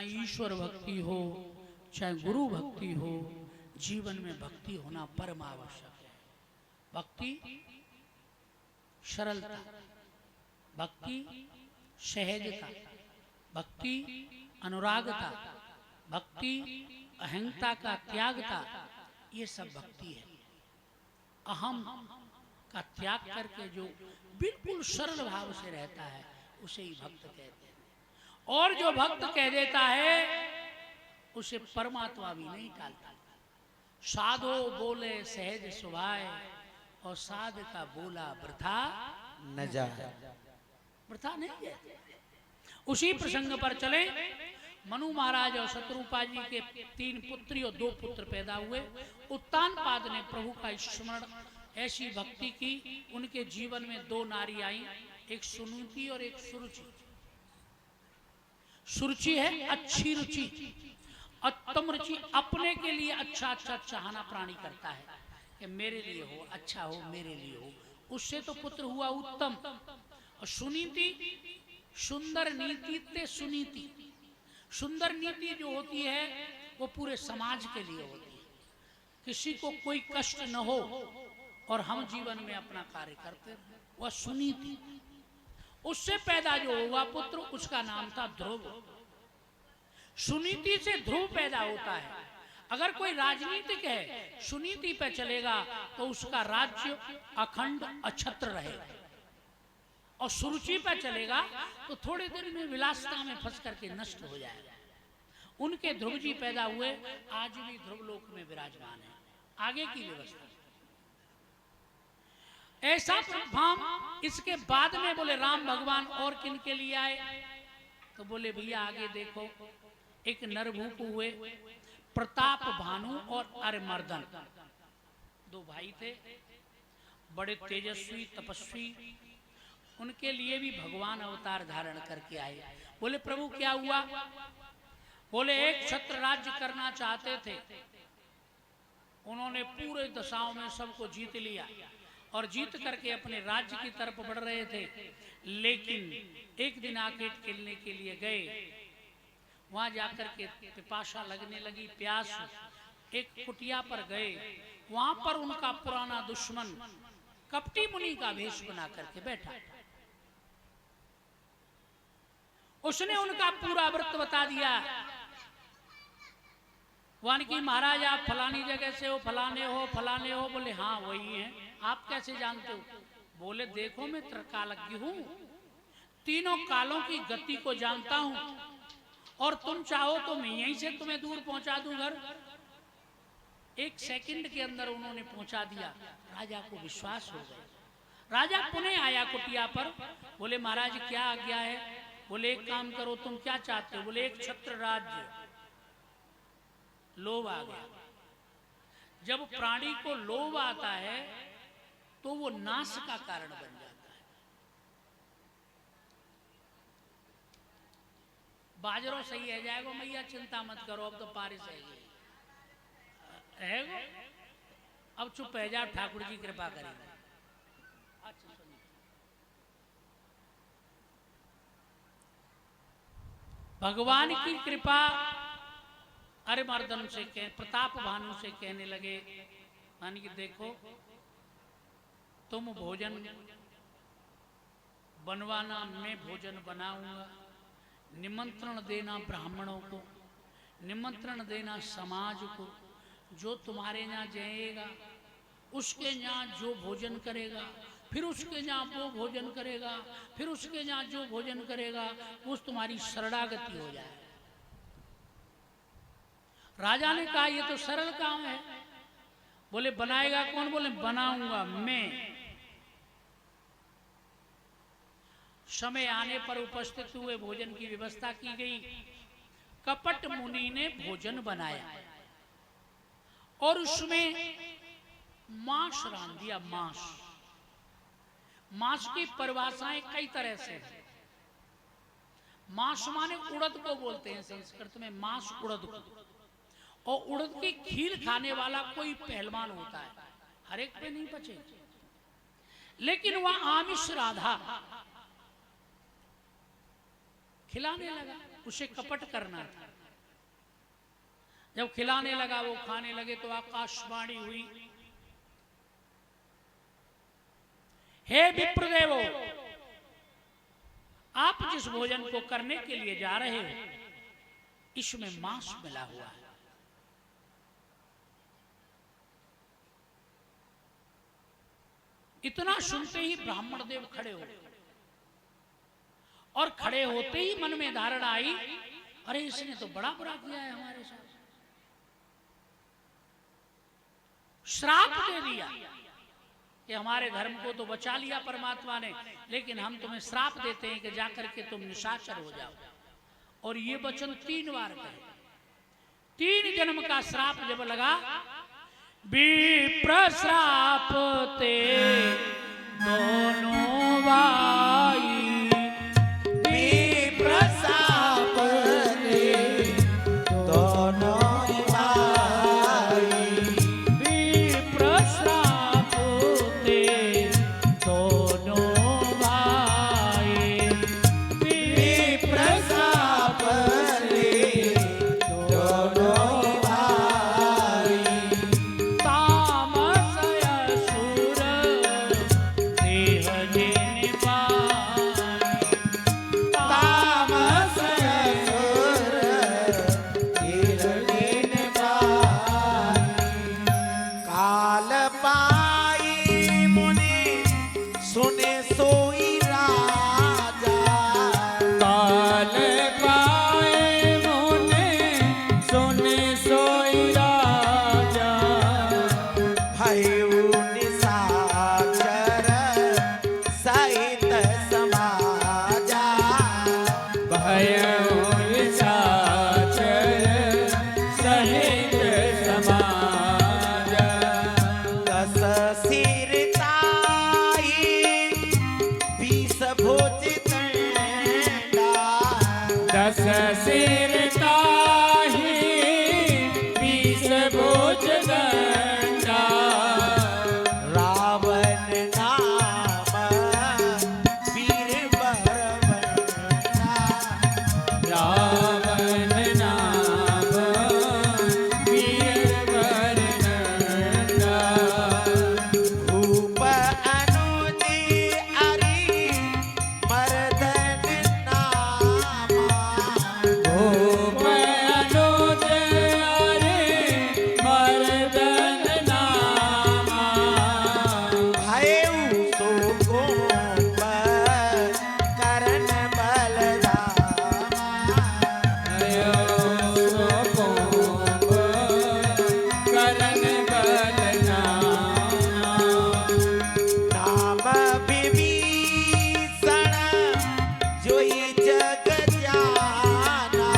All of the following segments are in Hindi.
चाहे ईश्वर भक्ति हो चाहे गुरु भक्ति हो, जीवन में भक्ति होना परम आवश्यक है। भक्ति सरलता, भक्ति सहजता, भक्ति अनुरागता, भक्ति अहंता का त्यागता, ये सब भक्ति है। अहम का त्याग करके जो बिल्कुल सरल भाव से रहता है उसे ही भक्त कहते हैं। और जो भक्त कह देता है उसे परमात्मा भी नहीं टालता। साधो बोले सहज सुभाए और साध का बोला वृथा न जाए, वृथा नहीं जाए। उसी प्रसंग पर चले, मनु महाराज और शत्रुपा जी के 3 पुत्री और 2 पुत्र पैदा हुए। उत्तानपाद ने प्रभु का स्मरण, ऐसी भक्ति की, उनके जीवन में 2 नारी आई, एक सुनीति और एक सुरुचि। सुरुचि है अच्छी रुचि, उत्तम रुचि, अपने के लिए अच्छा अच्छा चाहना प्राणी करता है कि मेरे लिए हो, अच्छा हो, मेरे लिए हो। उससे तो पुत्र हुआ उत्तम। और सुनीति, सुंदर नीति ते सुनीति। सुंदर नीति जो होती है वो पूरे समाज के लिए होती है, किसी को कोई कष्ट न हो और हम जीवन में अपना कार्य करते रहे, वह सुनीति। उससे पैदा जो हुआ पुत्र, उसका नाम था ध्रुव। सुनीति से ध्रुव पैदा होता है। अगर कोई राजनीतिक है, सुनीति पे चलेगा तो उसका राज्य अखंड अछत्र रहेगा, और सुरुचि पर चलेगा तो थोड़े दिन में विलासिता में फंस करके नष्ट हो जाएगा। उनके ध्रुव जी पैदा हुए, आज भी ध्रुवलोक में विराजमान है। आगे की व्यवस्था ऐसा भाम। इसके बाद में बोले राम भगवान और किन के लिए आए, तो बोले भैया आगे देखो, एक नरभूप हुए, प्रताप भानु और अरिमर्दन, 2 भाई थे, बड़े तेजस्वी तपस्वी। उनके लिए भी भगवान अवतार धारण करके आए। बोले प्रभु क्या हुआ, बोले एक छत्र राज्य करना चाहते थे, उन्होंने पूरे दशाओं में सबको जीत लिया और जीत करके अपने राज्य की तरफ बढ़ रहे थे। लेकिन एक दिन आके खेलने के लिए गए, वहां जाकर के पिपासा लगने लगी, प्यास। एक कुटिया पर गए, वहां पर उनका पुराना दुश्मन कपटी मुनि का वेश बना करके बैठा। उसने उनका पूरा व्रत बता दिया। वन की महाराज आप फलानी जगह से हो, फलाने हो, फलाने हो। बोले हाँ वही हैं। आप कैसे जानते हो? बोले देखो मैं त्रिकालज्ञ हूं, 3 कालों की गति को जानता हूं, और तुम चाहो तो मैं यहीं से तुम्हें दूर पहुंचा दूं घर। 1 सेकंड के अंदर उन्होंने पहुंचा दिया। राजा को विश्वास हो गया। राजा पुनः आया कुटिया पर। बोले महाराज क्या आज्ञा है? बोले एक काम करो, तुम क्या चाहते हो? बोले एक छत्र राज्य। लोभ आ गया। जब प्राणी को लोभ आता है तो वो नाश का कारण बन जाता है। बाजरो सही है जाएगा मैया, चिंता मत करो, अब तो पारिश है गो। अब चुप है जा, ठाकुर जी कृपा करेंगे। अच्छा सुनिए, भगवान की कृपा अरिमर्दन से प्रताप भानु से कहने लगे, मान कि देखो तुम भोजन बनवाना, मैं भोजन बनाऊंगा। निमंत्रण देना ब्राह्मणों को, निमंत्रण देना समाज को। जो तुम्हारे यहाँ जाएगा उसके यहाँ जो भोजन करेगा, फिर उसके यहाँ वो भोजन करेगा, फिर उसके यहाँ जो भोजन करेगा उस तुम्हारी शरणागति हो जाए। राजा ने कहा ये तो सरल काम है। बोले बनाएगा कौन? बोले बनाऊंगा मैं। समय आने पर उपस्थित हुए, भोजन की व्यवस्था की गई। कपट मुनि ने भोजन बनाया और उसमें मांस रांध दिया। मांस, मांस की परिभाषाएं कई तरह से है। मांस माने उड़द को बोलते हैं संस्कृत में, मांस उड़द को। और उड़द की खीर खाने वाला कोई पहलवान होता है, हर एक पे नहीं बचे। लेकिन वह आमिष राधा खिलाने लगा, उसे कपट करना था। जब खिलाने लगा, वो खाने लगे तो आकाशवाणी हुई, हे विप्रदेवो, आप जिस भोजन को करने के लिए जा रहे हो इसमें मांस मिला हुआ है। इतना सुनते ही ब्राह्मण देव खड़े हो गए और खड़े होते ही मन में धारणा आई, अरे इसने तो बड़ा बुरा किया है हमारे साथ, श्राप दे दिया कि हमारे धर्म को तो बचा लिया परमात्मा ने, लेकिन हम तुम्हें श्राप देते हैं कि जाकर के तुम निशाचर हो जाओ। और ये वचन 3 बार कहे। 3 जन्म का श्राप जब लगा, विप्र श्राप ते दोनों भाई, विप्र श्राप ते दोनों भाई, विप्र श्राप ते दोनों भाई, विप्र श्राप ते दोनों भाई, तामस असुर देह जिन पाई, तामस असुर गिरलीन पाई, काल पाई मुनि सुने सोई राजा, काल पाए मुने सुने सोई राजा, भयउ निशाचर सहित समाजा, भयउ निशाचर सहित समाजा, 10 सिर ताई 20 भुज दंडा, 10 सिर ताहि 20 भुज दंडा, रावण नाम वीर बरबंडा, रावण नाम वीर बरनंदा, भूप अनुज अरि मर्दन नामा, भूप अनुज अरे मर्दन नामा, भयउ सो कोप करन बलरामा, भयो सो कोप करन बलनामा, नाम विभीषण जोई जग जाना,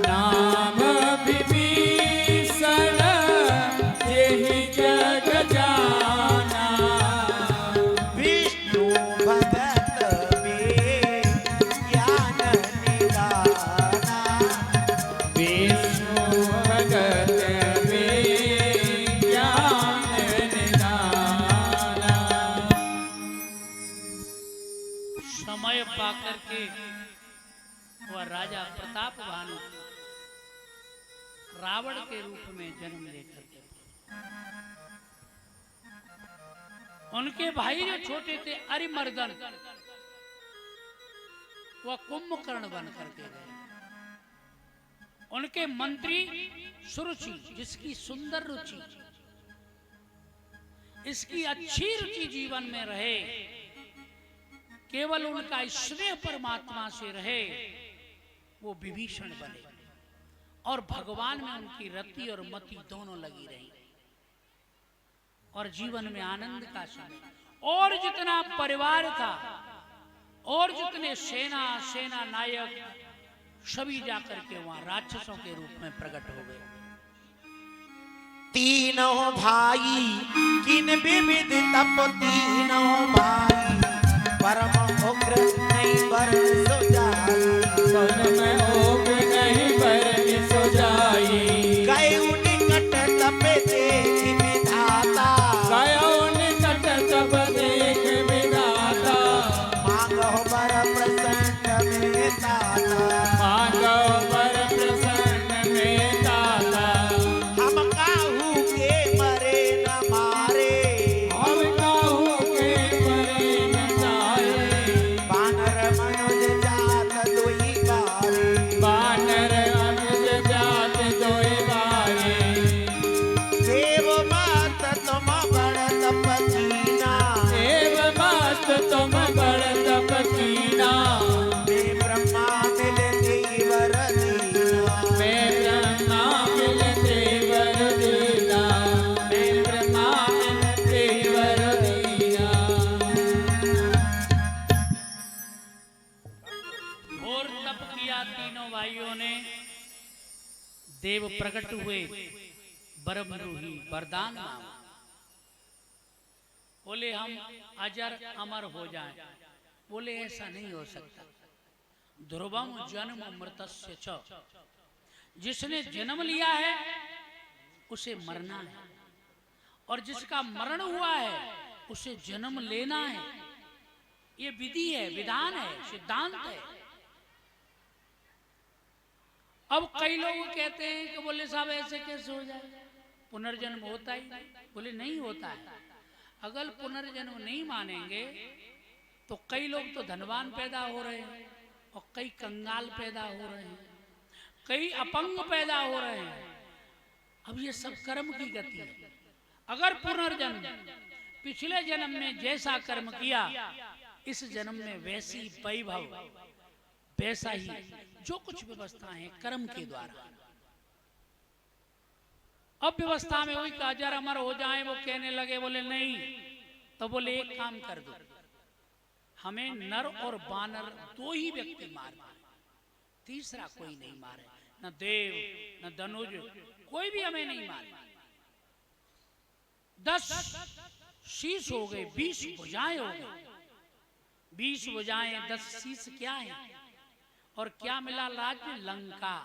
नाम विभीषण जेहि जग जाना, विष्णु भगत में ज्ञान निदाना, विष्णु भगत में ज्ञान निदाना, समय पाकर के वह राजा प्रताप भानु रावण के रूप में जन्म लेकर के, उनके भाई जो छोटे थे अरिमर्दन, वह कुंभकर्ण बन करके गए। उनके मंत्री सुरुचि, जिसकी सुंदर रुचि, इसकी अच्छी रुचि जीवन में रहे, केवल उनका स्नेह परमात्मा से रहे, वो विभीषण बने और भगवान में उनकी रति और मति दोनों लगी रही और जीवन में आनंद का समय। और जितना परिवार था और जितने सेना नायक सभी जाकर के वहां राक्षसों के रूप में प्रकट हो गए। तीनों भाई किन विविध तप, तीनों भाई परम उग्र नहीं बर सुजाई, सन में ओग नहीं बरनि सुजाई, गए निकट तप देख विधाता, गयो निकट तब देख विधाता, मांगो बर प्रसन्न में दाता, मांगो बर प्रसन्न में दाता, देव प्रकट हुए, बरमरूही वरदान मांगा। बोले हम अजर अमर हो जाएं। बोले ऐसा नहीं हो सकता। ध्रुवम जन्म मृतस्य च, जिसने जन्म लिया है उसे मरना है, और जिसका मरण हुआ है उसे जन्म लेना है। ये विधि है, विधान है, सिद्धांत है। अब कई लोग कहते हैं कि बोले साहब ऐसे कैसे हो जाए, पुनर्जन्म होता ही नहीं। बोले नहीं होता है। अगर पुनर्जन्म नहीं मानेंगे तो कई लोग तो धनवान पैदा हो रहे हैं और कई कंगाल पैदा हो रहे हैं, कई अपंग पैदा हो रहे हैं। अब ये सब कर्म की गति है। अगर पुनर्जन्म पिछले जन्म में जैसा कर्म किया, इस जन्म में वैसी वैभव, वैसा ही जो कुछ व्यवस्था है कर्म के द्वारा। अब व्यवस्था में वही अजर अमर हो जाए, वो कहने लगे। बोले नहीं। तो बोले एक काम कर दो, हमें नर और बानर दो ही व्यक्ति मारना है, तीसरा कोई नहीं मारे, न देव न धनुज, कोई भी हमें नहीं मारे। 10 शीश हो गए, 20 भुजाएं हो गई। 20 भुजाएं 10 शीश क्या है? और क्या मिला राज्य? लंका।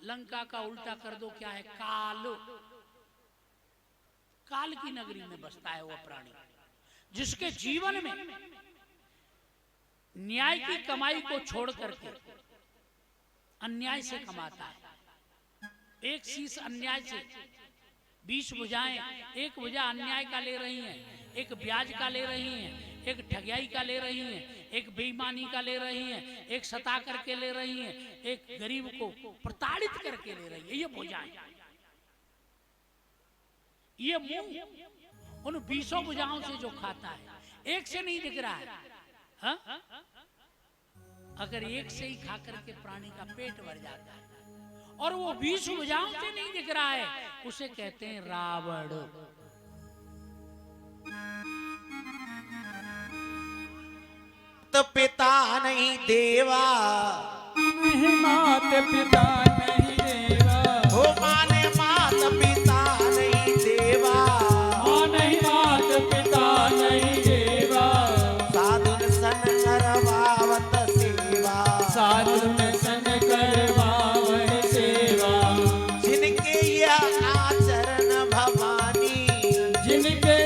लंका का उल्टा कर दो क्या है? काल। काल की नगरी में बसता है वो प्राणी, जिसके जीवन में न्याय की कमाई को छोड़ करके अन्याय से कमाता है। एक शीश अन्याय से, 20 भुजाएं, एक भुजा अन्याय का ले रही हैं, एक ब्याज का ले रही हैं, एक ठगियाई का ले रही हैं, एक बेईमानी का ले रही हैं, एक सता करके ले रही हैं, एक गरीब को प्रताड़ित करके ले रही है। ये भुजाएं, ये मुंह उन 20 भुजाओं से जो खाता है, एक से नहीं दिख रहा है। हा? अगर एक से ही खा करके प्राणी का पेट भर जाता है और वो 20 भुजाओं से नहीं दिख रहा है, उसे कहते हैं रावण। तो पिता नहीं देवा, नहीं मात पिता नहीं देवा, हो माने मात पिता नहीं देवा, हाँ नहीं मात पिता नहीं देवा, साधुन सन करवावत सेवा, साधुन सन करवावत सेवा, जिनके यह आचरण भवानी, जिनके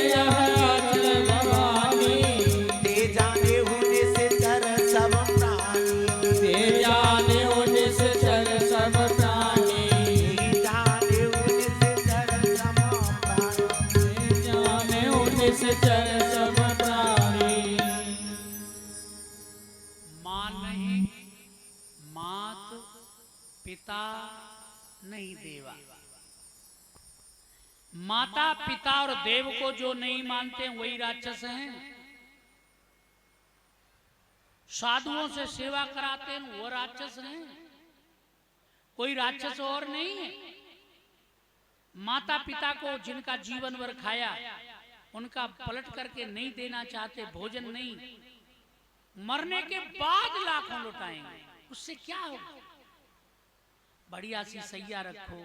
यह आचरण भवानी, ते जाने हुने से चर सब प्राणी, ते जाने उनिस चर सब प्राणी, ते जाने हुने से चर सब प्राणी। ते जाने उनिस चर सब प्राणी। मां नहीं, मात पिता नहीं देवा। माता पिता और देव को जो नहीं मानते हैं वही राक्षस हैं। साधुओं से सेवा कराते हैं वो राक्षस हैं, कोई राक्षस और नहीं है। माता पिता को जिनका जीवन भर खाया, उनका पलट करके नहीं देना चाहते, भोजन नहीं, मरने के बाद लाखों लुटाएंगे, उससे क्या होगा? बढ़िया सी सैया रखो,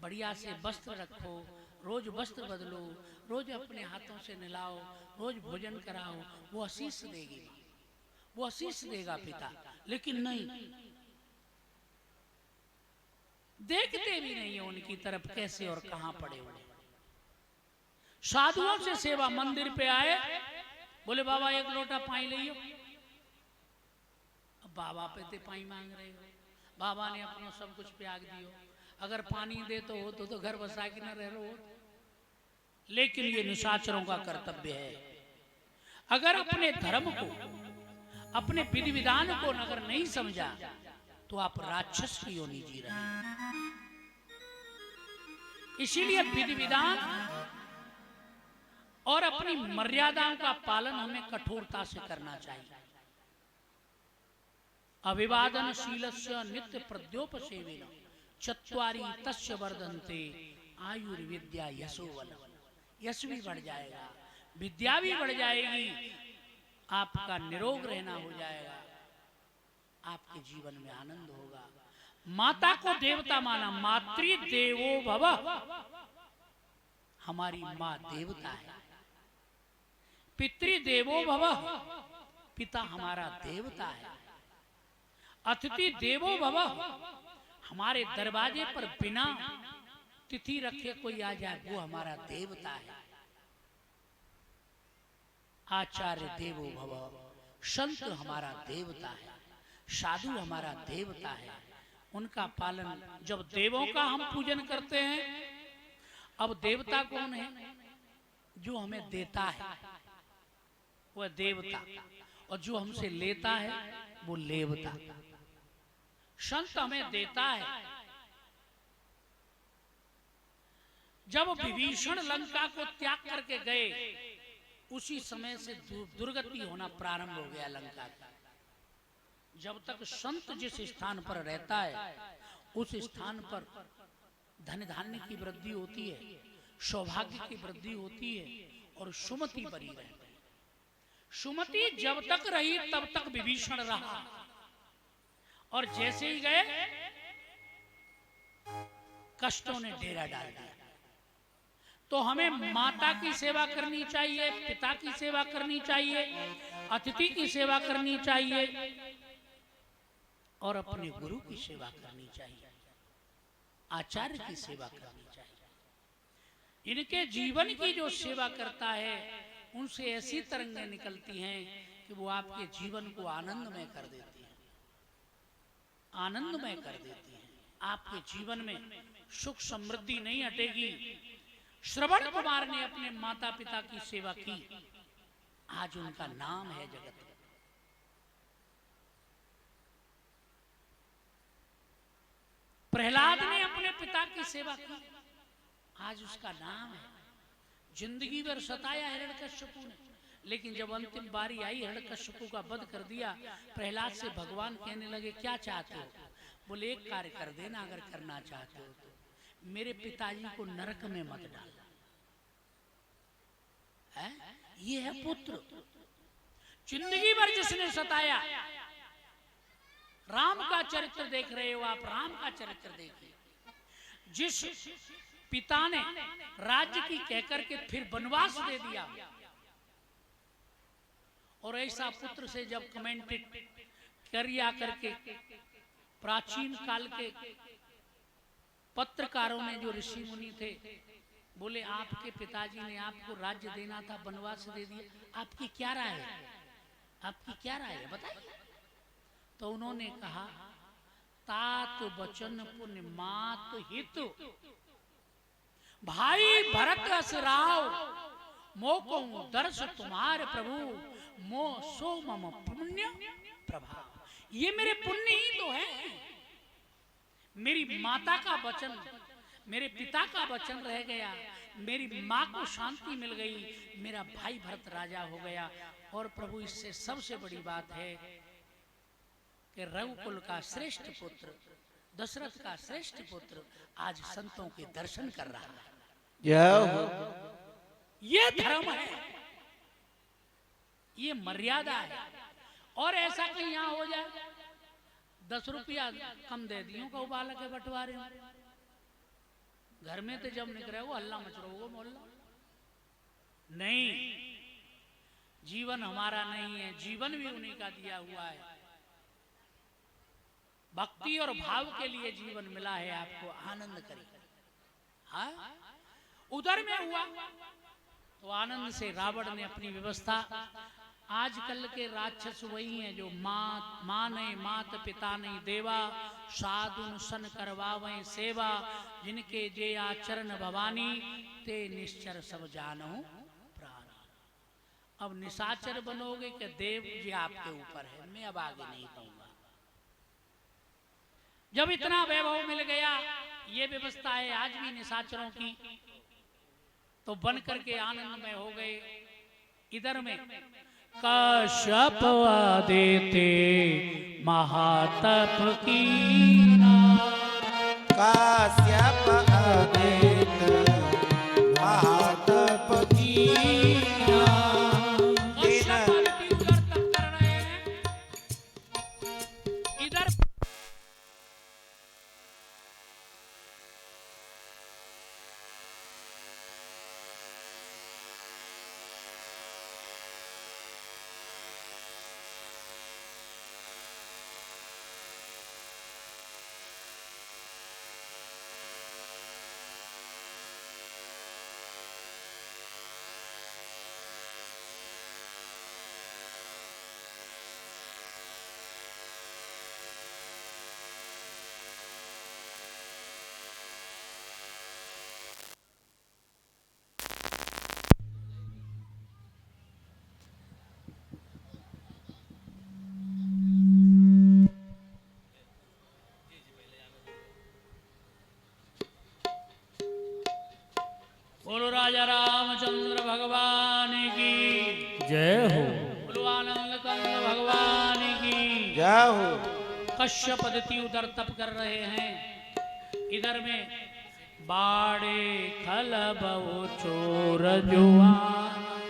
बढ़िया से वस्त्र रखो, रोज वस्त्र बदलो, रोज अपने हाथों से नहलाओ, रोज भोजन कराओ, वो आशीष देगी, वो आशीष देगा पिता। लेकिन नहीं, देखते भी नहीं है उनकी तरफ कैसे और कहां पड़े हुए। साधुओं से सेवा, मंदिर पे आए, बोले बाबा एक लोटा पानी ले लो। अब बाबा पे ते पानी मांग रहे हो, बाबा ने अपना सब कुछ त्याग दियो, अगर पानी दे तो घर बसा के न रह लो। लेकिन ये निशाचरों का कर्तव्य है। अगर अपने धर्म को, अपने विधि विधान को अगर नहीं समझा तो आप राक्षस की योनि जी रहे हैं। इसीलिए विधि विधान और अपनी मर्यादाओं का पालन हमें कठोरता से करना चाहिए। अभिवादनशीलस्य नित्य प्रद्योपसेवेन चत्वारि तस्य वर्धन्ते आयुर्विद्या यशोवन। यश भी बढ़ जाएगा, विद्या भी बढ़ जाएगी, आपका निरोग रहना हो जाएगा, आपके जीवन में आनंद होगा। माता को देवता माना, मातृ देवो भव, हमारी माँ देवता है। पितृदेवो भव, पिता हमारा देवता है। अतिथि देवो भव, हमारे दरवाजे पर बिना तिथि रखे कोई आ जाए वो हमारा देवता है। आचार्य देवो भव, संत हमारा देवता है। साधु हमारा देवता है। उनका पालन, जब देवों का हम पूजन करते हैं, अब देवता कौन है? जो हमें देता है वह देवता, और जो हमसे लेता है वो लेवता। संत हमें देता है। जब विभीषण लंका को त्याग करके गए, उसी समय से दुर्गति होना प्रारंभ हो गया लंका का। जब तक संत जिस स्थान पर रहता है, उस स्थान पर धन धान्य की वृद्धि होती है, सौभाग्य की वृद्धि होती है, और सुमति बनी रहती है। सुमति जब तक रही तब तक विभीषण रहा, और जैसे ही गए कष्टों ने डेरा डाल दिया। तो हमें माता की सेवा करनी चाहिए, पिता की सेवा करनी चाहिए, अतिथि की सेवा करनी चाहिए, और अपने गुरु की सेवा करनी चाहिए, आचार्य की सेवा करनी चाहिए। इनके जीवन की जो सेवा करता है, उनसे ऐसी तरंगें निकलती हैं कि वो आपके जीवन को आनंदमय कर देती हैं, आनंदमय कर देती हैं। आपके जीवन में सुख समृद्धि नहीं हटेगी। श्रवण कुमार ने अपने माता पिता की सेवा की, आज उनका नाम है जगत में। प्रहलाद ने अपने पिता की सेवा की, आज उसका नाम है। जिंदगी भर सताया हिरण्यकश्यपु ने, लेकिन जब अंतिम बारी आई हिरण्यकश्यपु का वध कर दिया, प्रहलाद से भगवान कहने लगे क्या चाहते हो? बोले एक कार्य कर देना, अगर करना चाहते हो तो मेरे पिताजी को नरक में मत डालना। ये है पुत्र। जिंदगी भर जिसने सताया, राम का चरित्र देख रहे हो आप, राम का चरित्र देखिए। जिस पिता ने राज्य की कहकर के फिर वनवास दे दिया, और ऐसा पुत्र से जब कमेंटेड करिया करके प्राचीन काल के पत्रकारों ने, जो ऋषि मुनि थे, बोले आपके पिताजी ने आपको राज्य देना था, वनवास दे दिया, आपकी क्या राय है? आपकी क्या राय है बताइए। तो उन्होंने कहा तात वचन पुण्य मात हित, भाई भरत असराव मोको दर्श तुम्हारे प्रभु, मो सो मम पुण्य प्रभाव। ये मेरे पुण्य ही तो है। मेरी माता का वचन, मेरे पिता का वचन रह गया, मेरी माँ को शांति मिल गई, मेरा भाई भरत राजा हो गया। और प्रभु इससे सबसे बड़ी बात है कि रघुकुल का श्रेष्ठ पुत्र, दशरथ का श्रेष्ठ पुत्र आज संतों के दर्शन कर रहा है। ये धर्म है, ये मर्यादा है। और ऐसा कहीं यहाँ हो जाए 10 रुपया कम दे दियो का उबाला के बंटवारे, घर में तो जब निकले वो हल्ला मच रहा होगा मोहल्ला। नहीं, जीवन हमारा नहीं है, जीवन भी उन्हीं का दिया हुआ है। भक्ति और भाव के लिए जीवन मिला है आपको, आनंद करिए। हाँ, उधर में हुआ तो आनंद से रावण ने अपनी व्यवस्था, आजकल के राक्षस वही हैं जो माँ ने मात पिता नहीं देवा, साधुन सन करवावें सेवा, जिनके जे आचरण भवानी, ते निश्चर सब जानो प्राणी। अब निशाचर बनोगे कि देव, जी आपके ऊपर है, मैं अब आगे नहीं कहूंगा। जब इतना वैभव मिल गया, ये व्यवस्था है आज भी निशाचरों की, तो बन करके आनंद में हो गए। इधर में कश्यप देते महातप कीना, काश्यप देत महातप कीना। कश्यप आदि उधर तप कर रहे हैं, इधर जय हो। कश्यप अदिति उधर तप कर रहे हैं, इधर में बाड़े खल बहु चोर जुआन